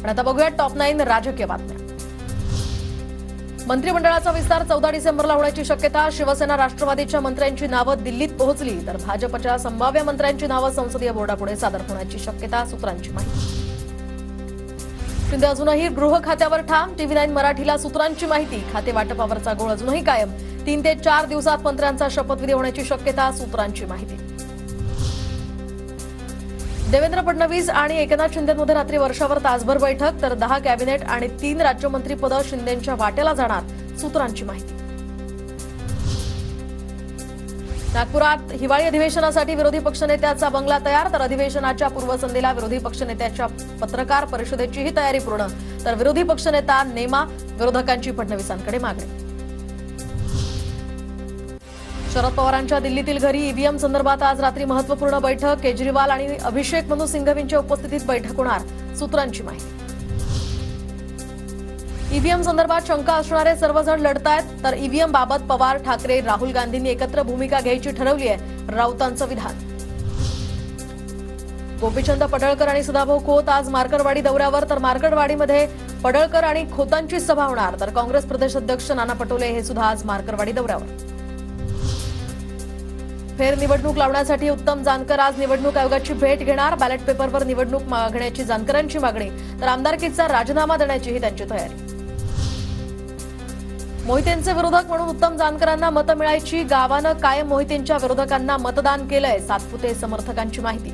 पण आता बघूया टॉप 9 राजकीय बातम्या। मंत्रिमंडळाचा विस्तार 14 डिसेंबरला होण्याची शक्यता। शिवसेना राष्ट्रवादीच्या मंत्र्यांची नावं दिल्लीत पोहोचली तर भाजपच्या संभाव्य मंत्र्यांची नावं संसदीय बोर्डापुढे सादर होण्याची शक्यता, सूत्रांची माहिती। शिंदे अजूनही गृह खात्यावर ठाम, टीव्ही 9 मराठीला सूत्रांची माहिती। खाते वाटपावरचा गोळ अजूनही कायम, 3 ते 4 दिवसात मंत्र्यांचा शपथविधी होण्याची शक्यता, सूत्रांची माहिती। देवेंद्र फडणवीस आणि एकनाथ शिंदेमध्ये रात्री वर्षावर तासभर बैठक, तर 10 कॅबिनेट आणि 3 राज्यमंत्रीपदं शिंदेंच्या वाट्याला जाणार, सूत्रांची माहिती। नागपुरात हिवाळी अधिवेशनासाठी विरोधी पक्षनेत्याचा बंगला तयार, तर अधिवेशनाच्या पूर्वसंध्येला विरोधी पक्षनेत्याच्या पत्रकार परिषदेचीही तयारी पूर्ण, तर विरोधी पक्षनेता नेमा, विरोधकांची फडणवीसांकडे मागणी। शरद पवारांच्या दिल्लीतील घरी ईव्हीएम संदर्भात आज रात्री महत्त्वपूर्ण बैठक, केजरीवाल आणि अभिषेक मनु सिंघवींच्या उपस्थितीत बैठक होणार, सूत्रांची माहिती। ईव्हीएम संदर्भात शंका असणारे सर्वजण लढतायत, तर ईव्हीएम बाबत पवार, ठाकरे, राहुल गांधींनी एकत्र भूमिका घ्यायची ठरवली आहे, राऊतांचं विधान। गोपीचंद पडळकर आणि सदाभाऊ खोत आज मार्करवाडी दौऱ्यावर, तर मार्करवाडीमध्ये पडळकर आणि खोतांची सभा होणार, तर काँग्रेस प्रदेशाध्यक्ष नाना पटोले हे सुद्धा आज मार्करवाडी दौऱ्यावर। फेरनिवडणूक लावण्यासाठी उत्तम जानकर आज निवडणूक आयोगाची भेट घेणार, बॅलेट पेपरवर निवडणूक मागण्याची जानकरांची मागणी, तर आमदारकीचा राजीनामा देण्याचीही त्यांची तयारी। मोहितेंचे विरोधक म्हणून उत्तम जानकरांना मतं मिळायची, गावानं कायम मोहितेंच्या विरोधकांना मतदान केलंय, सातपुते समर्थकांची माहिती।